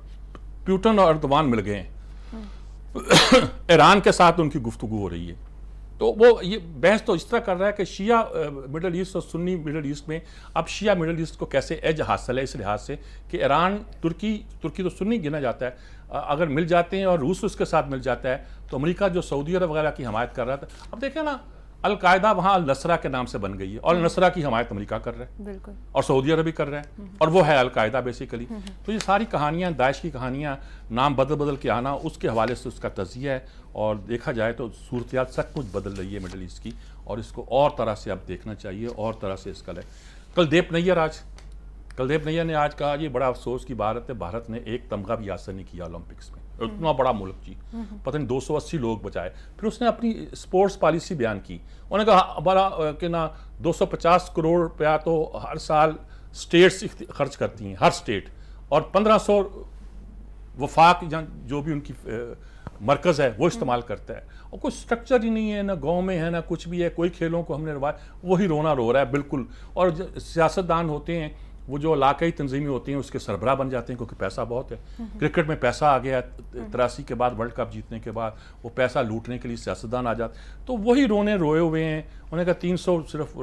پیوٹن اور اردوان مل گئے ہیں, ایران کے ساتھ ان کی گفتگو ہو رہی ہے. تو وہ یہ بحث تو اس طرح کر رہا ہے کہ شیعہ مڈل ایسٹ اور سنی مڈل ایسٹ میں اب شیعہ مڈل ایسٹ کو کیسے ایج حاصل ہے, اس لحاظ سے کہ ایران ترکی تو سنی گنا جاتا ہے, اگر مل جاتے ہیں اور روس اس کے ساتھ مل جاتا ہے تو امریکہ جو سعودی عرب وغیرہ کی حمایت کر رہا تھا. اب دیکھیں نا, القاعدہ وہاں النصرہ کے نام سے بن گئی ہے اور النصرہ کی حمایت امریکہ کر رہا ہے بالکل. اور سعودی عرب بھی کر رہا ہے اور وہ ہے القاعدہ بیسیکلی. تو یہ ساری کہانیاں داعش کی کہانیاں نام بدل بدل کے آنا اس کے حوالے سے اس کا تجزیہ ہے. اور دیکھا جائے تو صورتحال سچ مچ بدل رہی ہے مڈل ایسٹ کی اور اس کو اور طرح سے اب دیکھنا چاہیے اور طرح سے اس کا کلدیپ نیر نے آج کہا یہ بڑا افسوس کی بات ہے بھارت نے ایک تمغہ بھی حاصل نہیں کیا اولمپکس میں. اتنا بڑا ملک جی پتہ نہیں 280 لوگ بچائے. پھر اس نے اپنی اسپورٹس پالیسی بیان کی. انہوں نے کہا ہمارا کہ نا 250 کروڑ روپیہ تو ہر سال اسٹیٹس خرچ کرتی ہیں ہر اسٹیٹ اور 1500 وفاق جو بھی ان کی مرکز ہے وہ استعمال کرتا ہے. اور کوئی سٹرکچر ہی نہیں ہے نہ گاؤں میں ہے نہ کچھ بھی ہے. کوئی کھیلوں کو ہم نے وہی رونا رو رہا ہے بالکل. اور سیاستدان ہوتے ہیں وہ جو علاقائی تنظیمیں ہوتی ہیں اس کے سربراہ بن جاتے ہیں کیونکہ پیسہ بہت ہے. کرکٹ میں پیسہ آ گیا 83 کے بعد ورلڈ کپ جیتنے کے بعد وہ پیسہ لوٹنے کے لیے سیاستدان آ جاتے تو وہی روئے ہوئے ہیں. انہوں نے کہا 300 صرف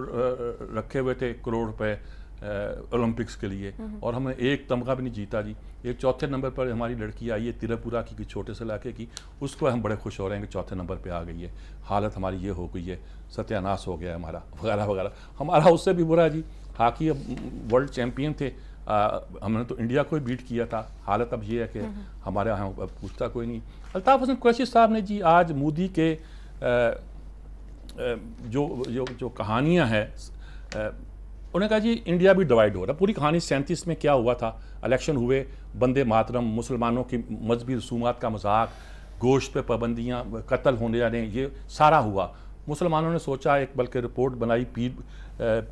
رکھے ہوئے تھے کروڑ روپے اولمپکس کے لیے اور ہم نے ایک تمغہ بھی نہیں جیتا جی. ایک چوتھے نمبر پر ہماری لڑکی آئی ہے تریپورہ کی چھوٹے سے علاقے کی. اس کو ہم بڑے خوش ہو رہے ہیں کہ چوتھے نمبر پہ آ گئی ہے. حالت ہماری یہ ہو گئی ہے ستیہ ناش ہو گیا ہے ہمارا وغیرہ وغیرہ. ہمارا اس سے بھی برا جی ہاکی ورلڈ چیمپئن تھے ہم نے تو انڈیا کو ہی بیٹ کیا تھا. حالت اب یہ ہے کہ ہمارے یہاں پوچھتا کوئی نہیں. الطاف حسن قریشی صاحب نے جی آج مودی کے جو کہانیاں ہیں انہوں نے کہا جی انڈیا بھی ڈیوائیڈ ہو رہا ہے. پوری کہانی 37 میں کیا ہوا تھا. الیکشن ہوئے بندے ماترم مسلمانوں کی مذہبی رسومات کا مذاق گوشت پہ پابندیاں قتل ہونے جا رہے ہیں یہ سارا ہوا. مسلمانوں نے سوچا ایک بلکہ رپورٹ بنائی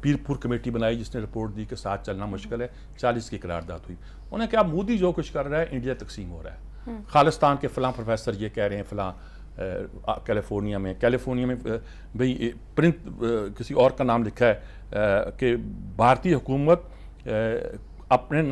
پیر پور کمیٹی بنائی جس نے رپورٹ دی کہ ساتھ چلنا مشکل ہے 40 کی قرارداد ہوئی. انہوں نے کہا مودی جو کچھ کر رہا ہے انڈیا تقسیم ہو رہا ہے. خالستان کے فلاں پروفیسر یہ کہہ رہے ہیں فلاں کیلیفورنیا میں بھئی پرنٹ کسی اور کا نام لکھا ہے کہ بھارتی حکومت اپنے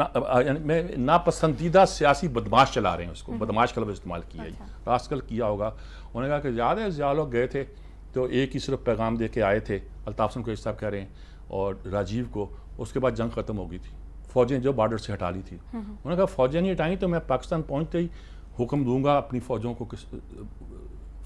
ناپسندیدہ سیاسی بدماش چلا رہے ہیں. اس کو بدماش کا لفظ استعمال کیا ہے راسکل کیا ہوگا. انہوں نے کہا کہ یاد ہے ضیاء لوگ گئے تھے تو ایک ہی صرف پیغام دے کے آئے تھے الطاف حسن قریشی صاحب کہہ رہے ہیں اور راجیو کو. اس کے بعد جنگ ختم ہو گئی تھی فوجیں جو بارڈر سے ہٹا لی تھی. انہوں نے کہا فوجیں نہیں ہٹائیں تو میں پاکستان پہنچتے ہی حکم دوں گا اپنی فوجوں کو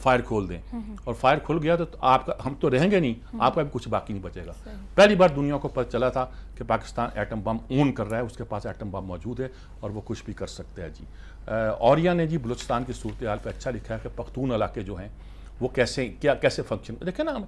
فائر کھول دیں اور فائر کھل گیا تو آپ کا ہم تو رہیں گے نہیں آپ کا بھی کچھ باقی نہیں بچے گا. پہلی بار دنیا کو پتہ چلا تھا کہ پاکستان ایٹم بم اون کر رہا ہے. اس کے پاس ایٹم بم موجود ہے اور وہ کچھ بھی کر سکتا ہے جی. اوریا نے جی بلوچستان کی صورتحال پہ اچھا لکھا ہے کہ پختون علاقے جو ہیں وہ کیسے فنکشن. دیکھیں نا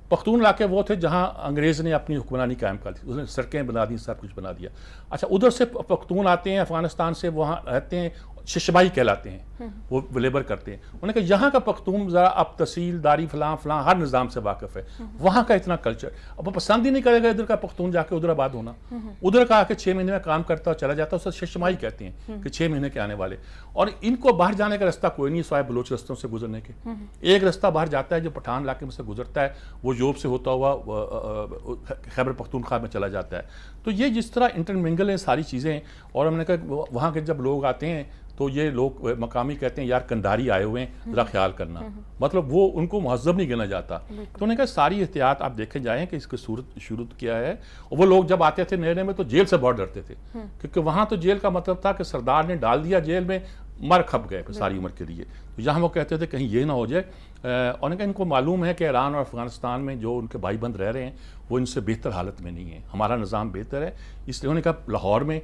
پختون علاقے وہ تھے جہاں انگریز نے اپنی حکمرانی قائم کر دی. اس نے سڑکیں بنا دی سب کچھ بنا دیا. اچھا ادھر سے پختون آتے ہیں افغانستان سے وہاں رہتے ہیں ششبائی کہلاتے ہیں وہ لیبر کرتے ہیں. انہوں نے کہا یہاں کا پختون ذرا اب تحصیلداری فلاں ہر نظام سے واقف ہے. وہاں کا اتنا کلچر اب وہ پسند ہی نہیں کرے گا ادھر کا پختون جا کے ادھر آباد ہونا. ادھر کا آ کے 6 مہینے میں کام کرتا چلا جاتا ہے اسے ششمائی کہتے ہیں کہ 6 مہینے کے آنے والے. اور ان کو باہر جانے کا رستہ کوئی نہیں سوائے بلوچ رستوں سے گزرنے کے. ایک رستہ باہر جاتا ہے جو پٹھان علاقے میں سے گزرتا ہے وہ یوب سے ہوتا ہوا خیبر پختونخوا میں چلا جاتا ہے. تو یہ جس طرح انٹرمنگل ہیں ساری چیزیں. اور ہم نے کہا وہاں کے جب لوگ آتے ہیں تو یہ لوگ مقامی کہتے ہیں یار کنداری آئے ہوئے ہیں ذرا خیال کرنا. مطلب وہ ان کو مہذب نہیں گنا جاتا. تو انہوں نے کہا ساری احتیاط آپ دیکھے جائیں کہ اس کی صورت کیا ہے. اور وہ لوگ جب آتے تھے نئے میں تو جیل سے بہت ڈرتے تھے کیونکہ وہاں تو جیل کا مطلب تھا کہ سردار نے ڈال دیا جیل میں مر کھپ گئے پھر ساری عمر کے لیے. تو یہاں وہ کہتے تھے کہیں یہ نہ ہو جائے. اور ان کو معلوم ہے کہ ایران اور افغانستان میں جو ان کے بھائی بند رہ رہے ہیں وہ ان سے بہتر حالت میں نہیں ہے. ہمارا نظام بہتر ہے. اس لیے انہوں نے کہا لاہور میں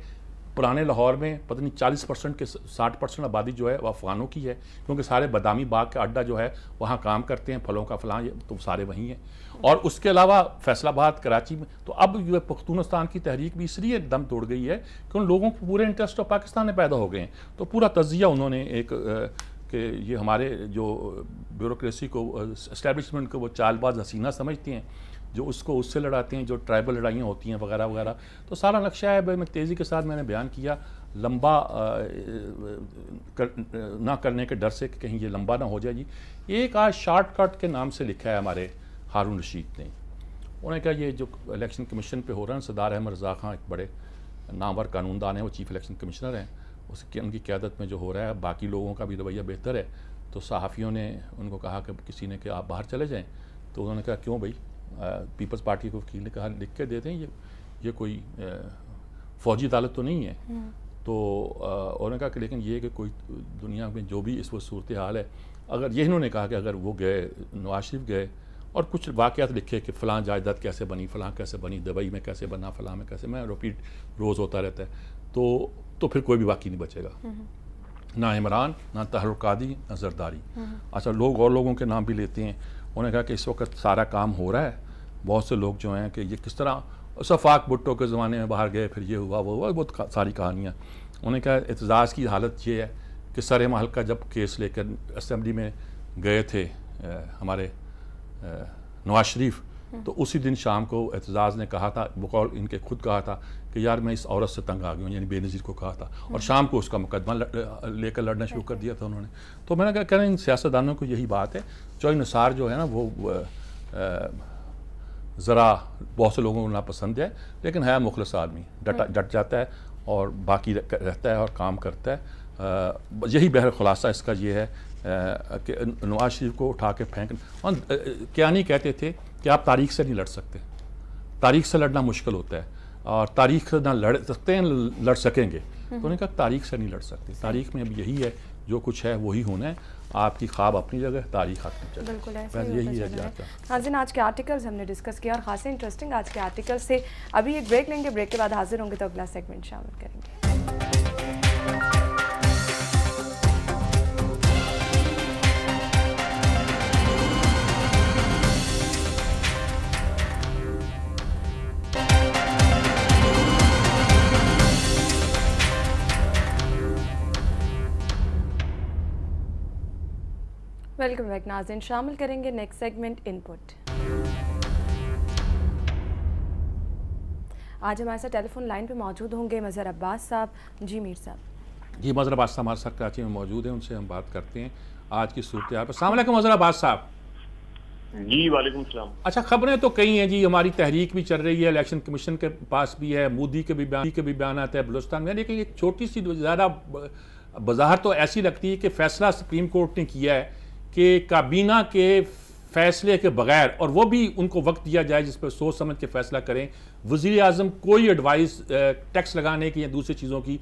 پرانے لاہور میں پتہ نہیں 40% کے 60% آبادی جو ہے وہ افغانوں کی ہے کیونکہ سارے بادامی باغ کا اڈا جو ہے وہاں کام کرتے ہیں پھلوں کا فلاں تو سارے وہیں ہیں. اور اس کے علاوہ فیصل آباد کراچی میں تو اب یہ پختونستان کی تحریک بھی اس لیے دم توڑ گئی ہے کہ ان لوگوں کو پورے انٹرسٹ آف پاکستان میں پیدا ہو گئے ہیں. تو پورا تجزیہ انہوں نے ایک کہ یہ ہمارے جو بیوروکریسی کو اسٹیبلشمنٹ کو وہ چال باز حسینہ سمجھتے ہیں جو اس کو اس سے لڑاتے ہیں جو ٹرائبل لڑائیاں ہوتی ہیں وغیرہ وغیرہ. تو سارا نقشہ ہے میں تیزی کے ساتھ میں نے بیان کیا لمبا نہ کرنے کے ڈر سے کہ کہیں یہ لمبا نہ ہو جائے جی. ایک آج شارٹ کٹ کے نام سے لکھا ہے ہمارے ہارون رشید نے. انہوں نے کہا یہ جو الیکشن کمیشن پہ ہو رہا ہے سردار احمد رضا خان ایک بڑے نامور قانون دان ہیں وہ چیف الیکشن کمشنر ہیں ان کی قیادت میں جو ہو رہا ہے باقی لوگوں کا بھی رویہ بہتر ہے. تو صحافیوں نے ان کو کہا کہ کسی نے کہ آپ باہر چلے جائیں. تو انہوں نے کہا کیوں بھائی پیپلز پارٹی کو وکیل نے کہا لکھ کے دے دیں یہ کوئی فوجی عدالت تو نہیں ہے. تو انہوں نے کہا کہ لیکن یہ کہ کوئی دنیا میں جو بھی اس وقت صورتحال ہے اگر یہ انہوں نے کہا کہ اگر وہ گئے نواز شریف گئے اور کچھ واقعات لکھے کہ فلاں جائیداد کیسے بنی, فلاں کیسے بنی, دبئی میں کیسے بنا, فلاں میں کیسے, میں ریپیٹ روز ہوتا رہتا ہے. تو پھر کوئی بھی واقعی نہیں بچے گا, نہ عمران, نہ تحرک قادری, نہ زرداری. اچھا, لوگ اور لوگوں کے نام بھی لیتے ہیں. انہوں نے کہا کہ اس وقت سارا کام ہو رہا ہے, بہت سے لوگ جو ہیں کہ یہ کس طرح صفاق بھٹو کے زمانے میں باہر گئے, پھر یہ ہوا وہ ہوا, بہت ساری کہانیاں. انہوں نے کہا اعتزاز کی حالت یہ ہے کہ سر محل کا جب کیس لے کر اسمبلی میں گئے تھے ہمارے نواز شریف, تو اسی دن شام کو اعتزاز نے کہا تھا, بقول ان کے خود کہا تھا کہ یار میں اس عورت سے تنگ آ گئی ہوں, یعنی بے نظیر کو کہا تھا, اور شام کو اس کا مقدمہ لے کر لڑنا شروع کر دیا تھا انہوں نے. تو میں نے کہا کہ ان سیاستدانوں کو یہی بات ہے. چوئی نثار جو ہے نا وہ ذرا بہت سے لوگوں کو ناپسند ہے, لیکن ہے مخلص آدمی, ڈٹ جاتا ہے اور باقی رہتا ہے اور کام کرتا ہے. یہی بہر خلاصہ اس کا یہ ہے کہ نواز شریف کو اٹھا کے پھینکنا. اور کیا نہیں کہتے تھے کہ آپ تاریخ سے نہیں لڑ سکتے, تاریخ سے لڑنا مشکل ہوتا ہے, اور تاریخ سے نہ لڑ سکتے ہیں لڑ سکیں گے. تو انہوں نے کہا تاریخ سے نہیں لڑ سکتے, تاریخ میں اب یہی ہے, جو کچھ ہے وہی ہونا ہے. آپ کی خواب اپنی جگہ, تاریخ اپنی جگہ. بالکل بس یہی ہے جی. ناظرین, آج کے آرٹیکلز ہم نے ڈسکس کیا, اور خاصی انٹرسٹنگ آج کے آرٹیکل سے. ابھی ایک بریک لیں گے, بریک کے بعد حاضر ہوں گے تو اگلا سیگمنٹ شامل کریں گے. ویلکم بیک ناظرین, شامل کریں گے نیکسٹ سیگمنٹ ان پٹ. آج ہمارے ساتھ ٹیلی فون لائن پہ موجود ہوں گے مظہر عباس صاحب. جی میر صاحب. جی, مظہر عباس صاحب ہمارے ساتھ کراچی میں موجود ہیں, ان سے ہم بات کرتے ہیں آج کی صورتحال پر. السلام علیکم مظہر عباس صاحب. جی وعلیکم السلام. اچھا, خبریں تو کئی ہیں جی, ہماری تحریک بھی چل رہی ہے, الیکشن کمیشن کے پاس بھی ہے, مودی کے بھی بیانات ہے بلوچستان میں, لیکن ایک چھوٹی سی زیادہ بظاہر تو ایسی لگتی ہے کہ فیصلہ سپریم کورٹ نے کیا ہے کہ کابینہ کے فیصلے کے بغیر, اور وہ بھی ان کو وقت دیا جائے جس پر سوچ سمجھ کے فیصلہ کریں, وزیر اعظم کوئی ایڈوائز ٹیکس لگانے کی یا دوسری چیزوں کی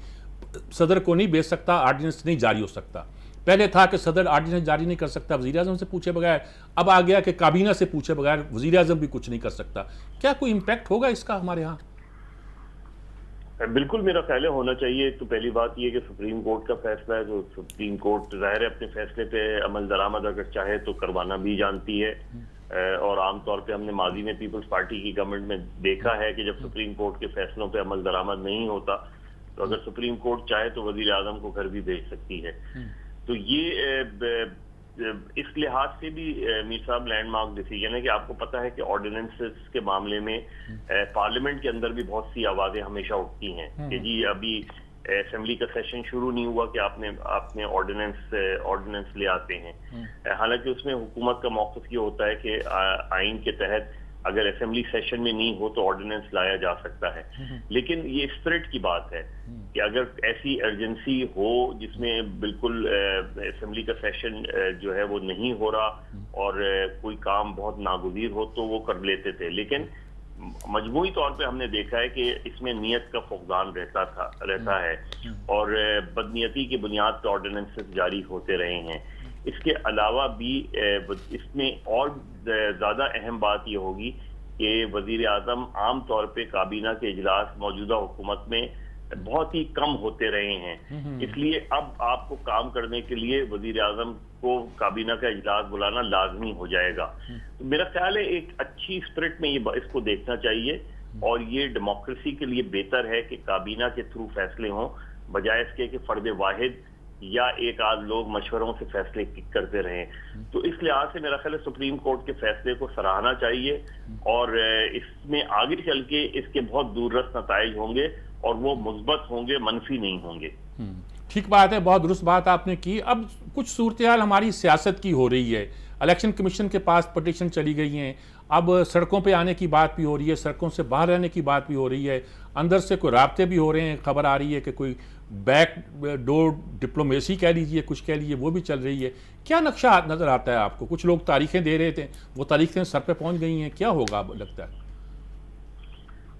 صدر کو نہیں بھیج سکتا, آرڈیننس نہیں جاری ہو سکتا. پہلے تھا کہ صدر آرڈیننس جاری نہیں کر سکتا وزیر اعظم سے پوچھے بغیر, اب آ گیا کہ کابینہ سے پوچھے بغیر وزیر اعظم بھی کچھ نہیں کر سکتا. کیا کوئی امپیکٹ ہوگا اس کا ہمارے ہاں؟ بالکل میرا خیال ہے ہونا چاہیے. تو پہلی بات یہ کہ سپریم کورٹ کا فیصلہ ہے, تو سپریم کورٹ ظاہر ہے اپنے فیصلے پہ عمل درآمد اگر چاہے تو کروانا بھی جانتی ہے, اور عام طور پہ ہم نے ماضی میں پیپلز پارٹی کی گورنمنٹ میں دیکھا ہے کہ جب سپریم کورٹ کے فیصلوں پہ عمل درآمد نہیں ہوتا تو اگر سپریم کورٹ چاہے تو وزیر اعظم کو گھر بھی بھیج سکتی ہے. تو یہ اس لحاظ سے بھی میر صاحب لینڈ مارک ڈیسیجن ہے کہ آپ کو پتا ہے کہ آرڈیننسز کے معاملے میں پارلیمنٹ کے اندر بھی بہت سی آوازیں ہمیشہ اٹھتی ہیں کہ جی ابھی اسمبلی کا سیشن شروع نہیں ہوا کہ آپ نے آرڈیننس لے آتے ہیں. حالانکہ اس میں حکومت کا موقف یہ ہوتا ہے کہ آئین کے تحت اگر اسمبلی سیشن میں نہیں ہو تو آرڈیننس لایا جا سکتا ہے. لیکن یہ اسپرٹ کی بات ہے کہ اگر ایسی ایمرجنسی ہو جس میں بالکل اسمبلی کا سیشن جو ہے وہ نہیں ہو رہا اور کوئی کام بہت ناگزیر ہو تو وہ کر لیتے تھے. لیکن مجموعی طور پہ ہم نے دیکھا ہے کہ اس میں نیت کا فقدان رہتا ہے اور بدنیتی کی بنیاد پہ آرڈیننسز جاری ہوتے رہے ہیں. اس کے علاوہ بھی اس میں اور زیادہ اہم بات یہ ہوگی کہ وزیر اعظم عام طور پہ کابینہ کے اجلاس موجودہ حکومت میں بہت ہی کم ہوتے رہے ہیں. اس لیے اب آپ کو کام کرنے کے لیے وزیر اعظم کو کابینہ کا اجلاس بلانا لازمی ہو جائے گا. تو میرا خیال ہے ایک اچھی اسپرٹ میں یہ اس کو دیکھنا چاہیے, اور یہ ڈیموکریسی کے لیے بہتر ہے کہ کابینہ کے تھرو فیصلے ہوں بجائے اس کے کہ فرد واحد یا ایک آدھ لوگ مشوروں سے فیصلے کرتے رہیں. تو اس لحاظ سے میرا خیال ہے سپریم کورٹ کے فیصلے کو سراہنا چاہیے, اور اس میں آگے چل کے اس کے بہت دور رس نتائج ہوں گے اور وہ مثبت ہوں گے, منفی نہیں ہوں گے. ٹھیک بات ہے, بہت درست بات آپ نے کی. اب کچھ صورتحال ہماری سیاست کی ہو رہی ہے, الیکشن کمیشن کے پاس پٹیشن چلی گئی ہیں, اب سڑکوں پہ آنے کی بات بھی ہو رہی ہے, سڑکوں سے باہر رہنے کی بات بھی ہو رہی ہے, اندر سے کوئی رابطے بھی ہو رہے ہیں, خبر آ رہی ہے کہ کوئی بیک ڈور ڈپلومیسی کہہ لیجئے, کچھ کہہ لیجئے, وہ بھی چل رہی ہے. کیا نقشہ نظر آتا ہے آپ کو؟ کچھ لوگ تاریخیں دے رہے تھے, وہ تاریخیں سر پہ پہنچ گئی ہیں, کیا ہوگا لگتا ہے؟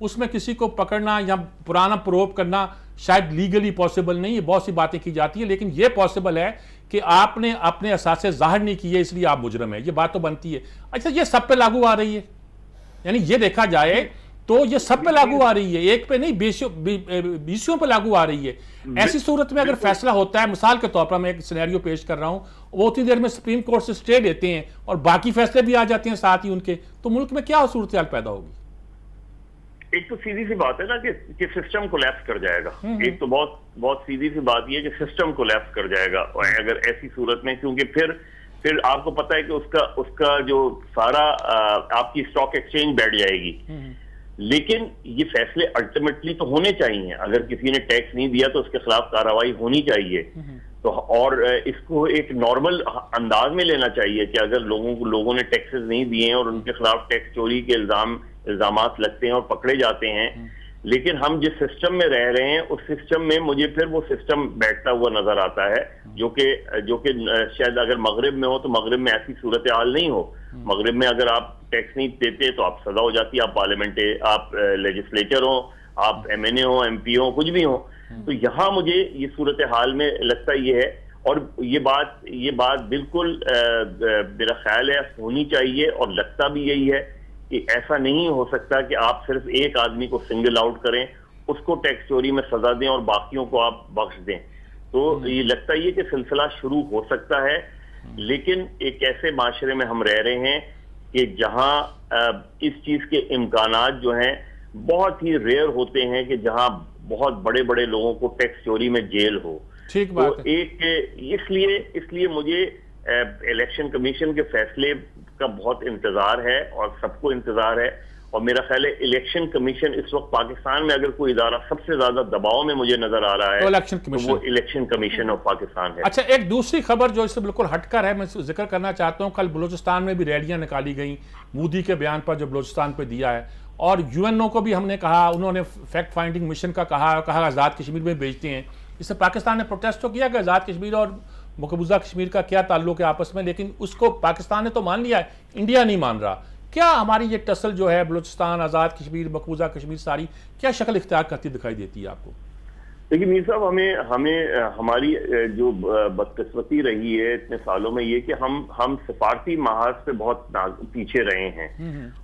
اس میں کسی کو پکڑنا یا پرانا پروب کرنا شاید لیگلی پاسبل نہیں ہے، بہت سی باتیں کی جاتی ہیں، لیکن یہ پاسبل ہے کہ آپ نے اپنے اثاثے ظاہر نہیں کیے اس لیے آپ مجرم ہیں، یہ بات تو بنتی ہے۔ اچھا یہ سب پہ لاگو آ رہی ہے، یعنی یہ دیکھا جائے تو یہ سب پہ لاگو آ رہی ہے، ایک پہ نہیں بیسیوں پہ لاگو آ رہی ہے۔ ایسی صورت میں اگر فیصلہ ہوتا ہے، مثال کے طور پر میں ایک سینیریو پیش کر رہا ہوں، وہ اتنی دیر میں سپریم کورٹ سے سٹے لیتے ہیں اور باقی فیصلے بھی آ جاتے ہیں ساتھ ہی ان کے، تو ملک میں کیا صورتحال پیدا ہوگی؟ ایک تو سیدھی سی بات ہے نا کہ سسٹم کولیپس کر جائے گا، ایک تو بہت سیدھی سی بات یہ ہے کہ سسٹم کولیپس کر جائے گا اگر ایسی صورت میں، کیونکہ پھر آپ کو پتا ہے کہ اس کا جو سارا آپ کی اسٹاک ایکسچینج بیٹھ جائے گی۔ لیکن یہ فیصلے الٹیمیٹلی تو ہونے چاہیے، اگر کسی نے ٹیکس نہیں دیا تو اس کے خلاف کارروائی ہونی چاہیے، تو اور اس کو ایک نارمل انداز میں لینا چاہیے کہ اگر لوگوں نے ٹیکسز نہیں دیے ہیں اور ان کے خلاف ٹیکس چوری کے الزامات لگتے ہیں اور پکڑے جاتے ہیں، لیکن ہم جس سسٹم میں رہ رہے ہیں اس سسٹم میں مجھے پھر وہ سسٹم بیٹھتا ہوا نظر آتا ہے جو کہ شاید اگر مغرب میں ہو تو مغرب میں ایسی صورتحال نہیں ہو۔ مغرب میں اگر آپ ٹیکس نہیں دیتے تو آپ سزا ہو جاتی ہے، آپ پارلیمنٹ، آپ لیجسلیچر ہوں، آپ ایم این اے ہوں، ایم پی ہوں، کچھ بھی ہوں۔ تو یہاں مجھے یہ صورتحال میں لگتا یہ ہے، اور یہ بات بالکل میرا خیال ہے ہونی چاہیے، اور لگتا بھی یہی ہے کہ ایسا نہیں ہو سکتا کہ آپ صرف ایک آدمی کو سنگل آؤٹ کریں، اس کو ٹیکس چوری میں سزا دیں اور باقیوں کو آپ بخش دیں۔ تو یہ لگتا یہ کہ سلسلہ شروع ہو سکتا ہے، لیکن ایک ایسے معاشرے میں ہم رہ رہے ہیں کہ جہاں اس چیز کے امکانات جو ہیں بہت ہی ریئر ہوتے ہیں کہ جہاں بہت بڑے بڑے لوگوں کو ٹیکس چوری میں جیل ہو۔ ٹھیک بات ہے۔ اس لیے مجھے الیکشن کمیشن کے فیصلے کا بہت انتظار ہے اور سب کو انتظار ہے، اور میرا خیال ہے الیکشن کمیشن اس وقت پاکستان میں اگر کوئی ادارہ سب سے زیادہ دباؤ میں مجھے نظر آ رہا ہے تو وہ الیکشن کمیشن آف پاکستان ہے۔ اچھا ایک دوسری خبر جو اس سے بالکل ہٹ کر ہے، میں ذکر کرنا چاہتا ہوں، کل بلوچستان میں بھی ریلیاں نکالی گئیں مودی کے بیان پر جو بلوچستان پہ دیا ہے، اور یو این او کو بھی ہم نے کہا، انہوں نے فیکٹ فائنڈنگ مشن کا کہا آزاد کشمیر میں بھیجتے ہیں۔ اس سے پاکستان نے پروٹیسٹ تو کیا کہ آزاد کشمیر اور مقبوضہ کشمیر کا کیا تعلق ہے آپس میں، لیکن اس کو پاکستان نے تو مان لیا ہے، انڈیا نہیں مان رہا۔ کیا ہماری یہ ٹسل جو ہے بلوچستان، آزاد کشمیر، مقبوضہ کشمیر ساری کیا شکل اختیار کرتی دکھائی دیتی ہے آپ کو؟ دیکھیے میر صاحب، ہمیں ہماری جو بدقسمتی رہی ہے اتنے سالوں میں یہ کہ ہم سفارتی محاذ پہ بہت پیچھے رہے ہیں،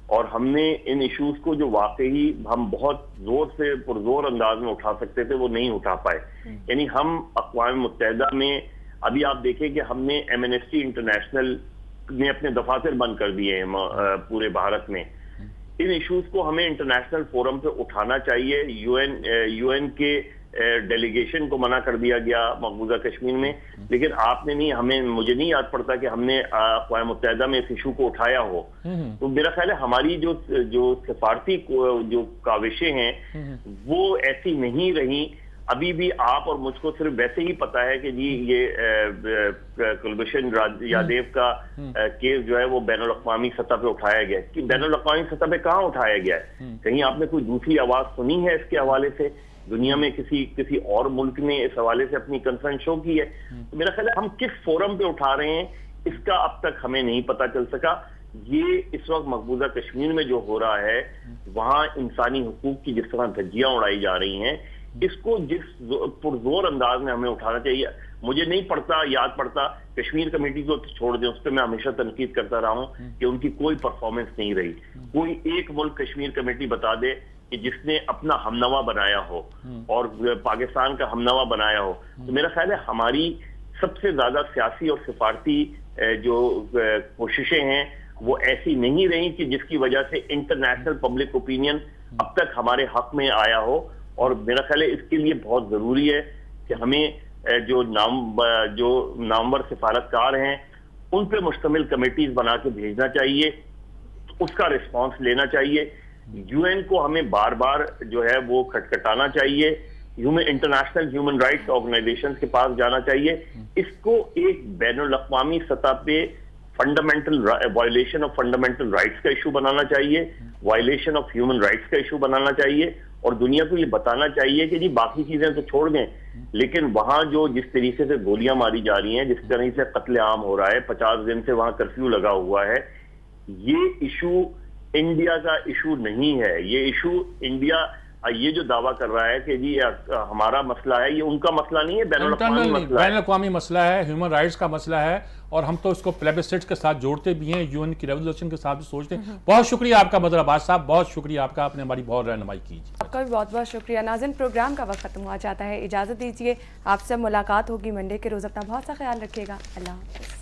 اور ہم نے ان ایشوز کو جو واقعی ہم بہت زور سے پرزور انداز میں اٹھا سکتے تھے وہ نہیں اٹھا پائے۔ یعنی ہم اقوام متحدہ میں ابھی آپ دیکھیں کہ ہم نے ایمنسٹی انٹرنیشنل نے اپنے دفاتر بند کر دیے ہیں پورے بھارت میں۔ ان ایشوز کو ہمیں انٹرنیشنل فورم پہ اٹھانا چاہیے۔ یو این کے ڈیلیگیشن کو منع کر دیا گیا مقبوضہ کشمیر میں، لیکن آپ نے نہیں، مجھے نہیں یاد پڑتا کہ ہم نے اقوام متحدہ میں اس ایشو کو اٹھایا ہو۔ تو میرا خیال ہے ہماری جو سفارتی جو کاوشیں ہیں وہ ایسی نہیں رہی۔ ابھی بھی آپ اور مجھ کو صرف ویسے ہی پتا ہے کہ جی یہ کلبھوشن یادیو کا کیس جو ہے وہ بین الاقوامی سطح پہ اٹھایا گیا ہے، کہ بین الاقوامی سطح پہ کہاں اٹھایا گیا ہے؟ کہیں آپ نے کوئی دوسری آواز سنی ہے اس کے حوالے سے؟ دنیا میں کسی اور ملک نے اس حوالے سے اپنی کنسرن شو کی ہے؟ تو میرا خیال ہے ہم کس فورم پہ اٹھا رہے ہیں اس کا اب تک ہمیں نہیں پتا چل سکا۔ یہ اس وقت مقبوضہ کشمیر میں جو ہو رہا ہے وہاں انسانی حقوق کی جس طرح دھجیاں اڑائی جا رہی ہیں، اس کو جس پرزور انداز میں ہمیں اٹھانا چاہیے۔ مجھے نہیں یاد پڑتا کشمیر کمیٹی کو چھوڑ دیں، اس پہ میں ہمیشہ تنقید کرتا رہا ہوں کہ ان کی کوئی پرفارمنس نہیں رہی۔ کوئی ایک ملک کشمیر کمیٹی بتا دے کہ جس نے اپنا ہمنوا بنایا ہو اور پاکستان کا ہمنوا بنایا ہو۔ تو میرا خیال ہے ہماری سب سے زیادہ سیاسی اور سفارتی جو کوششیں ہیں وہ ایسی نہیں رہی کہ جس کی وجہ سے انٹرنیشنل پبلک اوپینین اب تک ہمارے حق میں آیا ہو۔ اور میرا خیال ہے اس کے لیے بہت ضروری ہے کہ ہمیں جو نامور سفارتکار ہیں ان پہ مشتمل کمیٹیز بنا کے بھیجنا چاہیے، اس کا رسپانس لینا چاہیے۔ یو این کو ہمیں بار بار جو ہے وہ کھٹکھٹانا چاہیے، انٹرنیشنل ہیومن رائٹس آرگنائزیشن کے پاس جانا چاہیے۔ اس کو ایک بین الاقوامی سطح پہ وائلیشن آف فنڈامنٹل رائٹس کا ایشو بنانا چاہیے، وائلیشن آف ہیومن رائٹس کا ایشو بنانا چاہیے، اور دنیا کو یہ بتانا چاہیے کہ جی باقی چیزیں تو چھوڑ دیں، لیکن وہاں جس طریقے سے گولیاں ماری جا رہی ہیں، جس طرح سے قتل عام ہو رہا ہے، 50 دن سے وہاں کرفیو لگا ہوا ہے، یہ ایشو انڈیا کا ایشو نہیں ہے. یہ ایشو انڈیا یہ جو دعویٰ کر رہا ہے کہ جی ہمارا مسئلہ ہے، یہ ان کا مسئلہ نہیں ہے، بین الاقوامی مسئلہ ہے. بین الاقوامی مسئلہ ہے، ہیومن رائٹس کا مسئلہ ہے، اور ہم تو اس کو پلیبسسٹ کے ساتھ جوڑتے بھی ہیں، یو این کی ریزولوشن کے ساتھ بھی سوچتے ہیں. بہت شکریہ آپ کا بدر عباس صاحب، بہت شکریہ آپ کا، آپ نے ہماری بہت رہنمائی کی. آپ کا بھی بہت بہت شکریہ. ناظرین پروگرام کا وقت ختم ہوا جاتا ہے، اجازت دیجیے، آپ سے ملاقات ہوگی منڈے کے روز. اپنا بہت سا خیال رکھیے گا. اللہ حافظ.